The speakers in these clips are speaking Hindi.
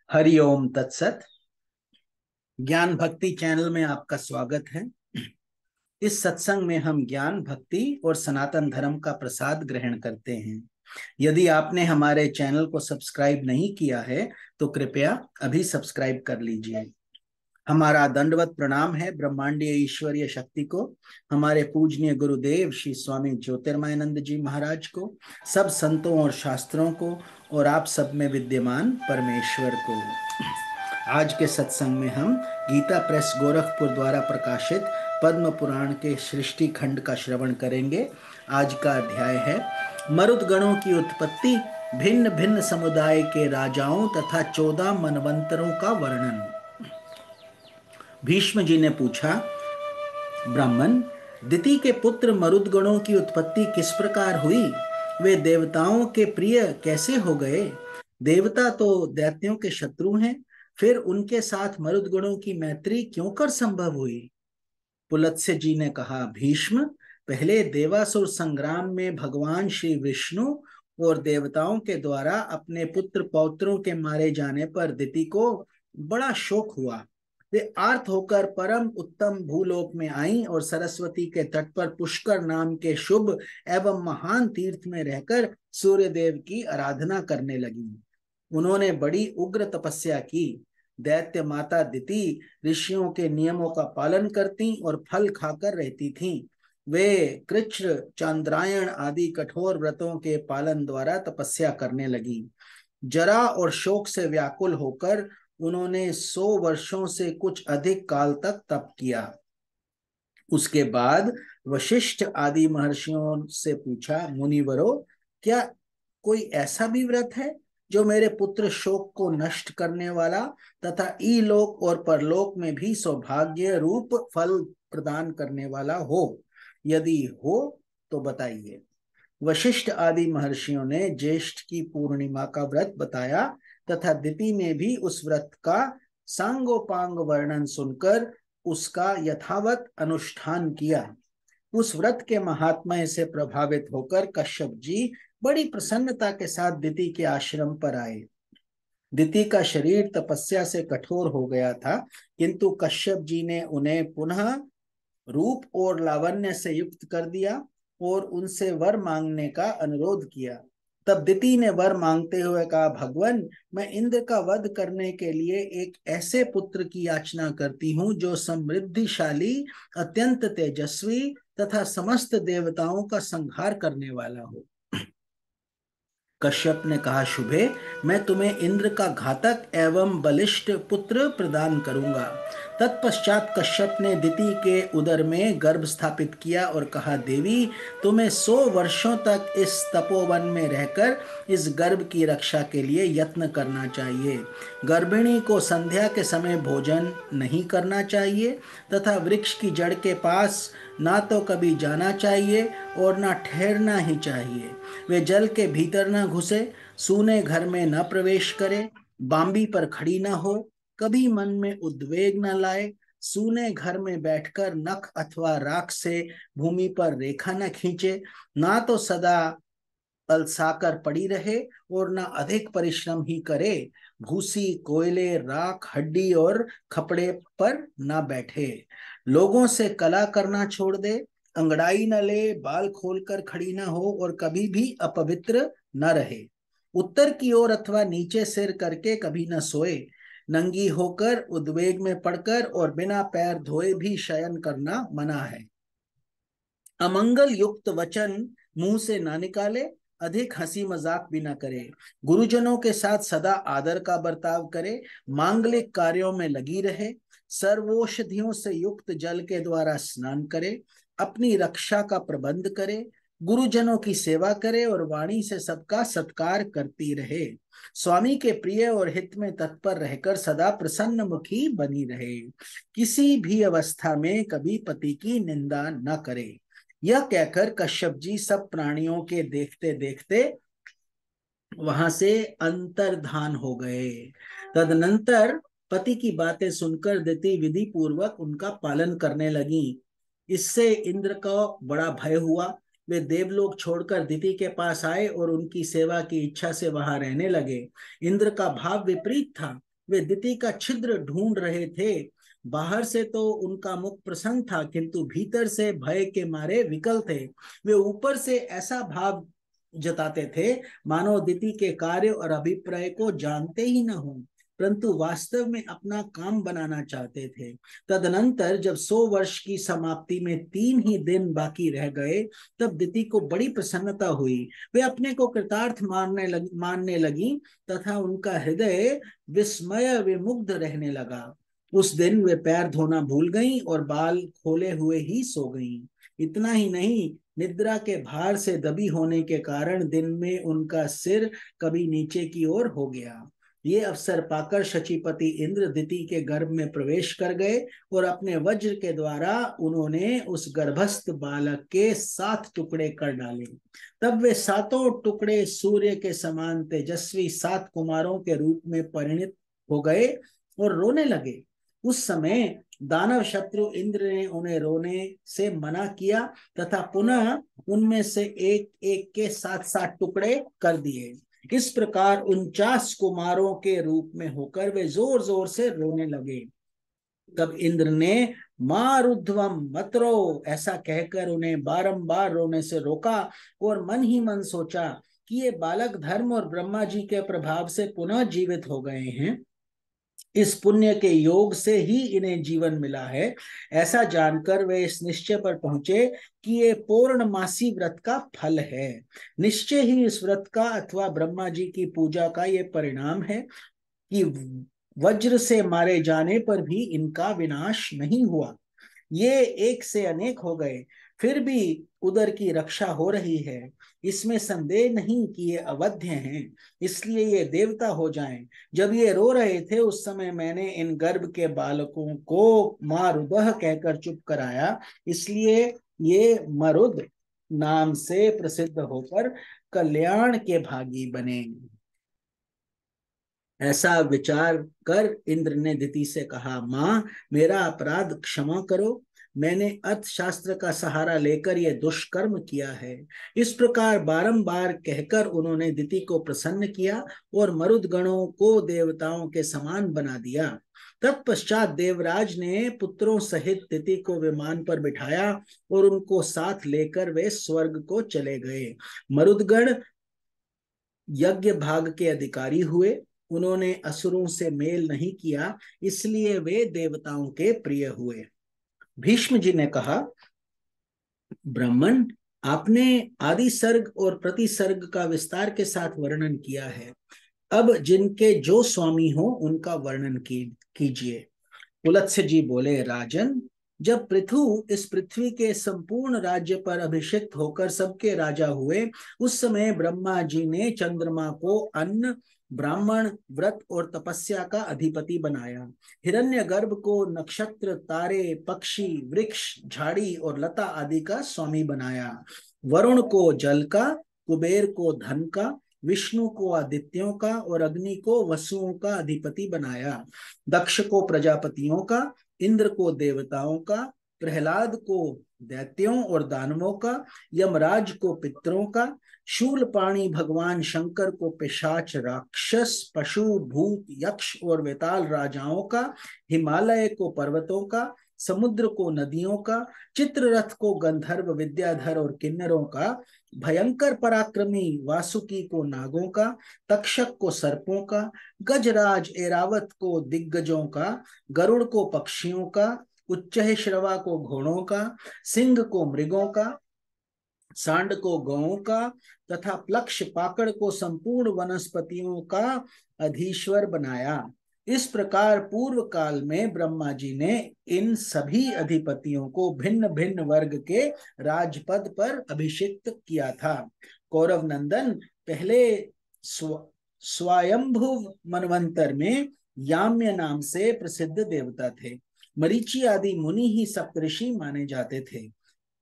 हरिओम तत्सत। ज्ञान भक्ति चैनल में आपका स्वागत है। इस सत्संग में हम ज्ञान भक्ति और सनातन धर्म का प्रसाद ग्रहण करते हैं। यदि आपने हमारे चैनल को सब्सक्राइब नहीं किया है तो कृपया अभी सब्सक्राइब कर लीजिए। हमारा दंडवत प्रणाम है ब्रह्मांडीय ईश्वरीय शक्ति को, हमारे पूजनीय गुरुदेव श्री स्वामी ज्योतिर्मयानंद जी महाराज को, सब संतों और शास्त्रों को और आप सब में विद्यमान परमेश्वर को। आज के सत्संग में हम गीता प्रेस गोरखपुर द्वारा प्रकाशित पद्म पुराण के सृष्टि खंड का श्रवण करेंगे। आज का अध्याय है मरुद गणों की उत्पत्ति, भिन्न भिन्न समुदाय के राजाओं तथा 14 मनवंतरों का वर्णन। भीष्म जी ने पूछा, ब्राह्मण, दिति के पुत्र मरुदगणों की उत्पत्ति किस प्रकार हुई? वे देवताओं के प्रिय कैसे हो गए? देवता तो दैत्यों के शत्रु हैं, फिर उनके साथ मरुदगणों की मैत्री क्यों कर संभव हुई? पुलत्स्य जी ने कहा, भीष्म, पहले देवासुर संग्राम में भगवान श्री विष्णु और देवताओं के द्वारा अपने पुत्र पौत्रों के मारे जाने पर दिति को बड़ा शोक हुआ। वे आर्त होकर परम उत्तम भूलोक में आईं और सरस्वती के तट पर पुष्कर नाम के शुभ एवं महान तीर्थ में रहकर सूर्य देव की आराधना करने लगी। उन्होंने बड़ी उग्र तपस्या की। दैत्य माता दिति ऋषियों के नियमों का पालन करती और फल खाकर रहती थीं। वे कृच्छ, चांद्रायण आदि कठोर व्रतों के पालन द्वारा तपस्या करने लगी। जरा और शोक से व्याकुल होकर उन्होंने 100 वर्षों से कुछ अधिक काल तक तप किया। उसके बाद वशिष्ठ आदि महर्षियों से पूछा, मुनिवरों, क्या कोई ऐसा भी व्रत है जो मेरे पुत्र शोक को नष्ट करने वाला तथा इलोक और परलोक में भी सौभाग्य रूप फल प्रदान करने वाला हो? यदि हो तो बताइए। वशिष्ठ आदि महर्षियों ने ज्येष्ठ की पूर्णिमा का व्रत बताया तथा दिति ने भी उस व्रत का सांगोपांग वर्णन सुनकर उसका यथावत अनुष्ठान किया। उस व्रत के महात्म्य से प्रभावित होकर कश्यप जी बड़ी प्रसन्नता के साथ दिति के आश्रम पर आए। दिति का शरीर तपस्या से कठोर हो गया था, किंतु कश्यप जी ने उन्हें पुनः रूप और लावण्य से युक्त कर दिया और उनसे वर मांगने का अनुरोध किया। तब दिति ने वर मांगते हुए कहा, भगवान, मैं इंद्र का वध करने के लिए एक ऐसे पुत्र की याचना करती हूँ जो समृद्धिशाली, अत्यंत तेजस्वी तथा समस्त देवताओं का संहार करने वाला हो। कश्यप ने कहा, शुभे, मैं तुम्हें इंद्र का घातक एवं बलिष्ठ पुत्र प्रदान करूंगा। तत्पश्चात कश्यप ने दिति के उदर में गर्भ स्थापित किया और कहा, देवी, तुम्हें 100 वर्षों तक इस तपोवन में रहकर इस गर्भ की रक्षा के लिए यत्न करना चाहिए। गर्भिणी को संध्या के समय भोजन नहीं करना चाहिए तथा वृक्ष की जड़ के पास ना तो कभी जाना चाहिए और ना ठहरना ही चाहिए। वे जल के भीतर न घुसे, सूने घर में न प्रवेश करे, बांबी पर खड़ी न हो, कभी मन में उद्वेग न लाए, सूने घर में बैठकर नख अथवा राख से भूमि पर रेखा न खींचे, ना तो सदा अलसाकर पड़ी रहे और ना अधिक परिश्रम ही करे, भूसी, कोयले, राख, हड्डी और खपड़े पर ना बैठे, लोगों से कला करना छोड़ दे, अंगड़ाई न ले, बाल खोलकर खड़ी न हो और कभी भी अपवित्र न रहे, उत्तर की ओर अथवा नीचे सिर करके कभी न सोए, नंगी होकर, उद्वेग में पड़कर और बिना पैर धोए भी शयन करना मना है, अमंगल युक्त वचन मुंह से ना निकाले, अधिक हंसी मजाक भी ना करे, गुरुजनों के साथ सदा आदर का बर्ताव करे, मांगलिक कार्यों में लगी रहे, सर्वौषधियों से युक्त जल के द्वारा स्नान करे, अपनी रक्षा का प्रबंध करे, गुरुजनों की सेवा करे और वाणी से सबका सत्कार करती रहे, स्वामी के प्रिय और हित में तत्पर रहकर सदा प्रसन्न मुखी बनी रहे, किसी भी अवस्था में कभी पति की निंदा न करे। यह कहकर कश्यप जी सब प्राणियों के देखते देखते वहां से अंतर्धान हो गए। तदनंतर पति की बातें सुनकर दिति विधि पूर्वक उनका पालन करने लगी। इससे इंद्र को बड़ा भय हुआ। वे देवलोक छोड़कर दिति के पास आए और उनकी सेवा की इच्छा से वहां रहने लगे। इंद्र का भाव विपरीत था। वे दिति का छिद्र ढूंढ रहे थे। बाहर से तो उनका मुख प्रसन्न था, किंतु भीतर से भय के मारे विकल थे। वे ऊपर से ऐसा भाव जताते थे मानो दिति के कार्य और अभिप्राय को जानते ही न हो, परंतु वास्तव में अपना काम बनाना चाहते थे। तदनंतर जब 100 वर्ष की समाप्ति में 3 ही दिन बाकी रह गए, तब दिति को बड़ी प्रसन्नता हुई। वे अपने को कृतार्थ मानने लगी तथा उनका हृदय विस्मय विमुग्ध रहने लगा। उस दिन वे पैर धोना भूल गईं और बाल खोले हुए ही सो गईं। इतना ही नहीं, निद्रा के भार से दबी होने के कारण दिन में उनका सिर कभी नीचे की ओर हो गया। ये अवसर पाकर शचीपति इंद्र दिति के गर्भ में प्रवेश कर गए और अपने वज्र के द्वारा उन्होंने उस गर्भस्थ बालक के 7 टुकड़े कर डाले। तब वे 7 टुकड़े सूर्य के समान तेजस्वी 7 कुमारों के रूप में परिणित हो गए और रोने लगे। उस समय दानव शत्रु इंद्र ने उन्हें रोने से मना किया तथा पुनः उनमें से एक एक के 7-7 टुकड़े कर दिए। इस प्रकार 49 कुमारों के रूप में होकर वे जोर जोर से रोने लगे। तब इंद्र ने मारुध्वम मत रो ऐसा कहकर उन्हें बारंबार रोने से रोका और मन ही मन सोचा कि ये बालक धर्म और ब्रह्मा जी के प्रभाव से पुनः जीवित हो गए हैं। इस पुण्य के योग से ही इन्हें जीवन मिला है। ऐसा जानकर वे इस निश्चय पर पहुंचे कि ये पूर्णमासी व्रत का फल है। निश्चय ही इस व्रत का अथवा ब्रह्मा जी की पूजा का ये परिणाम है कि वज्र से मारे जाने पर भी इनका विनाश नहीं हुआ। ये एक से अनेक हो गए, फिर भी उदर की रक्षा हो रही है। इसमें संदेह नहीं कि ये अवध्य हैं, इसलिए ये देवता हो जाएं। जब ये रो रहे थे उस समय मैंने इन गर्भ के बालकों को मारुदह कहकर चुप कराया, इसलिए ये मरुद नाम से प्रसिद्ध होकर कल्याण के भागी बने। ऐसा विचार कर इंद्र ने दिति से कहा, मां, मेरा अपराध क्षमा करो। मैंने अर्थशास्त्र का सहारा लेकर यह दुष्कर्म किया है। इस प्रकार बारंबार कहकर उन्होंने दिति को प्रसन्न किया और मरुदगणों को देवताओं के समान बना दिया। तत्पश्चात देवराज ने पुत्रों सहित दिति को विमान पर बिठाया और उनको साथ लेकर वे स्वर्ग को चले गए। मरुदगण यज्ञ भाग के अधिकारी हुए। उन्होंने असुरों से मेल नहीं किया, इसलिए वे देवताओं के प्रिय हुए। भीष्म जी ने कहा, ब्राह्मण, आपने आदि सर्ग और प्रतिसर्ग का विस्तार के साथ वर्णन किया है। अब जिनके जो स्वामी हो उनका वर्णन कीजिए। पुलत्स्य जी बोले, राजन, जब पृथु इस पृथ्वी के संपूर्ण राज्य पर अभिषिक्त होकर सबके राजा हुए, उस समय ब्रह्मा जी ने चंद्रमा को अन्न, ब्राह्मण, व्रत और तपस्या का अधिपति बनाया। हिरण्यगर्भ को नक्षत्र, तारे, पक्षी, वृक्ष, झाड़ी और लता आदि का स्वामी बनाया। वरुण को जल का, कुबेर को धन का, विष्णु को आदित्यों का और अग्नि को वसुओं का अधिपति बनाया। दक्ष को प्रजापतियों का, इंद्र को देवताओं का, प्रहलाद को दैत्यों और दानवों का, यमराज को पितरों का, शूलपाणी भगवान शंकर को पिशाच, राक्षस, पशु, भूत, यक्ष और वेताल राजाओं का, हिमालय को पर्वतों का, समुद्र को नदियों का, चित्ररथ को गंधर्व, विद्याधर और किन्नरों का, भयंकर पराक्रमी वासुकी को नागों का, तक्षक को सर्पों का, गजराज ऐरावत को दिग्गजों का, गरुड़ को पक्षियों का, उच्चैःश्रवा को घोड़ों का, सिंह को मृगों का, सांड को गौओं का तथा प्लक्ष पाकड़ को संपूर्ण वनस्पतियों का अधीश्वर बनाया। इस प्रकार पूर्व काल में ब्रह्मा जी ने इन सभी अधिपतियों को भिन्न भिन्न वर्ग के राजपद पर अभिषिक्त किया था। कौरव नंदन पहले स्वयंभुव मनवंतर में याम्य नाम से प्रसिद्ध देवता थे। मरीचि आदि मुनि ही सप्तऋषि माने जाते थे।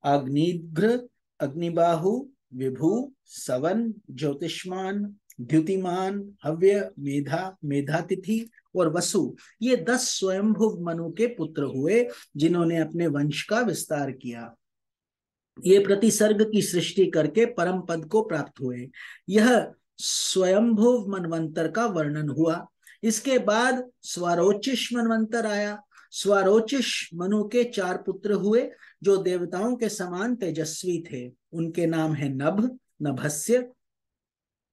अग्निघ्र, अग्निबाहु, विभु, सवन, ज्योतिष्मान, द्युतिमान, हव्य, मेधा, मेधातिथि और वसु, ये 10 स्वयंभुव मनु के पुत्र हुए जिन्होंने अपने वंश का विस्तार किया। ये प्रतिसर्ग की सृष्टि करके परम पद को प्राप्त हुए। यह स्वयंभुव मनवंतर का वर्णन हुआ। इसके बाद स्वारोचिष मनवंतर आया। स्वारोचिष मनु के 4 पुत्र हुए जो देवताओं के समान तेजस्वी थे। उनके नाम है नभ, नभस्य,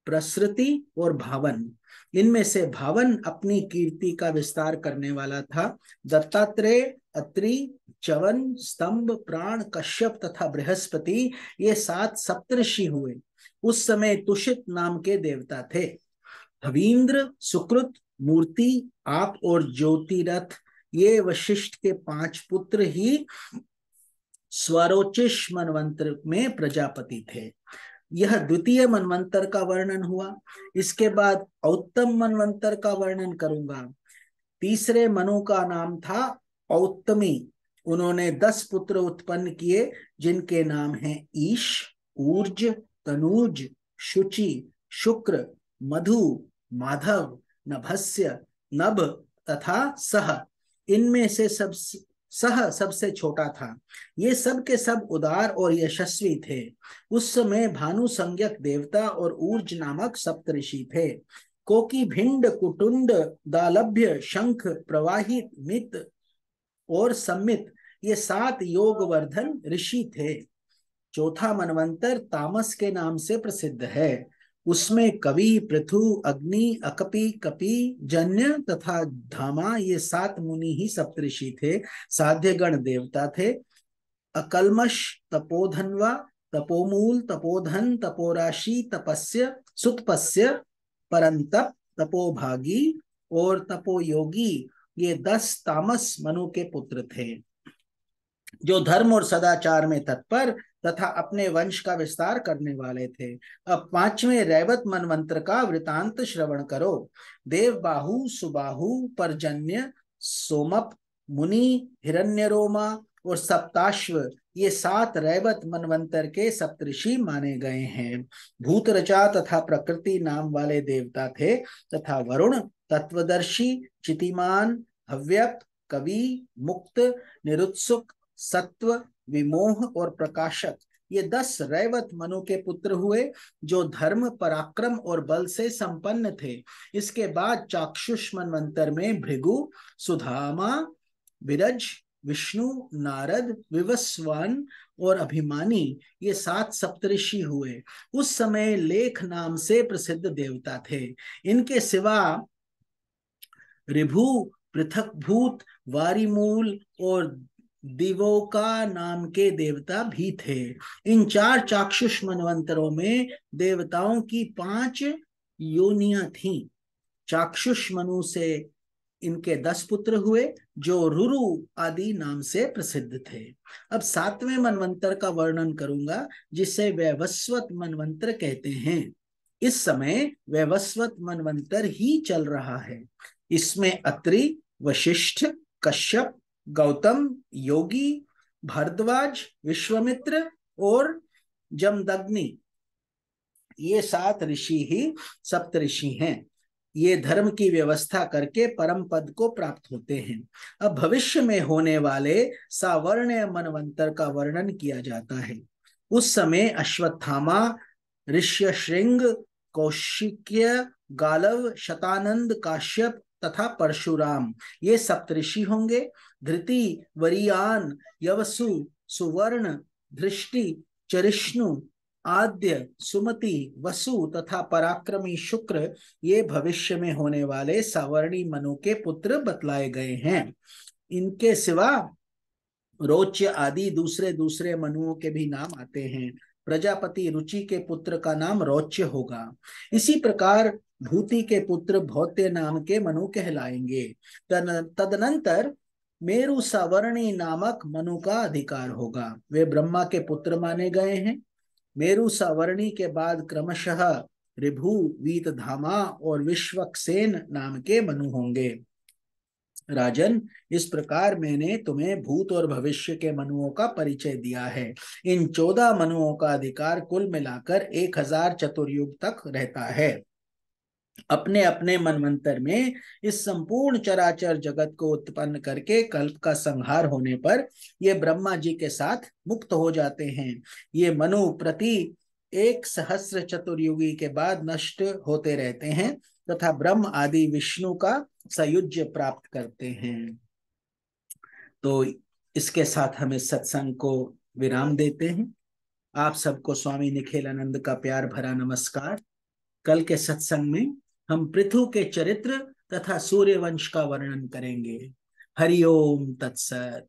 प्रसृति और भावन। इनमें से भावन अपनी कीर्ति का विस्तार करने वाला था। दत्तात्रेय, अत्रि, च्यवन, स्तंभ, प्राण, कश्यप तथा बृहस्पति ये 7 सप्तऋषि हुए। उस समय तुषित नाम के देवता थे। हवींद्र, सुकृत, मूर्ति, आप और ज्योतिरथ ये वशिष्ठ के 5 पुत्र ही स्वरोचिष मनवंतर में प्रजापति थे। यह द्वितीय मनवंतर का वर्णन हुआ। इसके बाद औत्तम मनवंतर का वर्णन करूंगा। तीसरे मनु का नाम था औत्तमी। उन्होंने 10 पुत्र उत्पन्न किए जिनके नाम हैं ईश, ऊर्ज, तनूज, शुचि, शुक्र, मधु, माधव, नभस्य, नभ तथा सह। इनमें से सह सबसे छोटा था। ये सब के सब उदार और यशस्वी थे। उस समय भानु संज्ञक देवता और ऊर्ज नामक सप्तऋषि थे। कोकी, भिंड, कुटुंड, दालभ्य, शंख, प्रवाहित, मित और सम्मित ये 7 योगवर्धन ऋषि थे। चौथा मनवंतर तामस के नाम से प्रसिद्ध है। उसमें कवि, पृथु, अग्नि, अकपि, कपि, जन्य तथा धामा ये 7 मुनि ही सप्तऋषि थे। साध्यगण देवता थे। अकल्मष, तपोधनवा, तपोमूल, तपोधन, तपोराशि, तपस्य, सुतपस्य, परंतप, तपोभागी और तपोयोगी ये 10 तामस मनु के पुत्र थे जो धर्म और सदाचार में तत्पर तथा अपने वंश का विस्तार करने वाले थे। अब 5वें रैवत मनवंतर का वृतांत श्रवण करो। देवबाहु, सुबाहु, पर्जन्य, सोमप, मुनि, हिरण्यरोमा और सप्ताश्व ये 7 रैवत मनवंतर के सप्तऋषि माने गए हैं। भूतरचा तथा प्रकृति नाम वाले देवता थे तथा वरुण, तत्वदर्शी, चितिमान, हव्यप, कवि, मुक्त, निरुत्सुक, सत्व, विमोह और प्रकाशक ये 10 रैवत मनु के पुत्र हुए जो धर्म, पराक्रम और बल से संपन्न थे। इसके बाद चाक्षुष मनवंतर में भृगु, सुधामा, विरज, विष्णु, नारद, विवस्वान और अभिमानी ये 7 सप्तऋषि हुए। उस समय लेख नाम से प्रसिद्ध देवता थे। इनके सिवा ऋभु, पृथकभूत, वारिमूल और दिवोका नाम के देवता भी थे। इन 4 चाक्षुष मनवंतरों में देवताओं की 5 योनियां थीं। चाक्षुष मनु से इनके 10 पुत्र हुए जो रुरु आदि नाम से प्रसिद्ध थे। अब 7वें मनवंतर का वर्णन करूंगा जिसे वैवस्वत मनवंतर कहते हैं। इस समय वैवस्वत मनवंतर ही चल रहा है। इसमें अत्रि, वशिष्ठ, कश्यप, गौतम, योगी, भारद्वाज, विश्वामित्र और जमदग्नि ये 7 ऋषि ही सप्तऋषि हैं। ये धर्म की व्यवस्था करके परम पद को प्राप्त होते हैं। अब भविष्य में होने वाले सावर्ण्य मनवंतर का वर्णन किया जाता है। उस समय अश्वत्थामा, ऋष्यशृंग, कौशिक्य, गालव, शतानंद, काश्यप तथा परशुराम ये सप्तऋषि होंगे। धृति, वरियान, यवसु, सुवर्ण, धृष्टि, चरिष्णु, आद्य, सुमति, वसु तथा पराक्रमी शुक्र ये भविष्य में होने वाले सावर्णी मनु के पुत्र बतलाए गए हैं। इनके सिवा रोच्य आदि दूसरे दूसरे मनुओं के भी नाम आते हैं। प्रजापति रुचि के पुत्र का नाम रोच्य होगा। इसी प्रकार भूति के पुत्र भौत्य नाम के मनु कहलाएंगे। तदनंतर मेरु सावर्णी नामक मनु का अधिकार होगा। वे ब्रह्मा के पुत्र माने गए हैं। मेरु सावर्णी के बाद क्रमशः ऋभु, वीतधामा और विश्वक्सेन नाम के मनु होंगे। राजन, इस प्रकार मैंने तुम्हें भूत और भविष्य के मनुओं का परिचय दिया है। इन 14 मनुओं का अधिकार कुल मिलाकर 1000 चतुर्युग तक रहता है। अपने अपने मनवंतर में इस संपूर्ण चराचर जगत को उत्पन्न करके कल्प का संहार होने पर ये ब्रह्मा जी के साथ मुक्त हो जाते हैं। ये मनु प्रति 1000 चतुर्युगी के बाद नष्ट होते रहते हैं। तथा ब्रह्म आदि विष्णु का सायुज्य प्राप्त करते हैं। तो इसके साथ हम इस सत्संग को विराम देते हैं। आप सबको स्वामी निखिलानंद का प्यार भरा नमस्कार। कल के सत्संग में हम पृथु के चरित्र तथा सूर्यवंश का वर्णन करेंगे। हरि ओम तत्सत।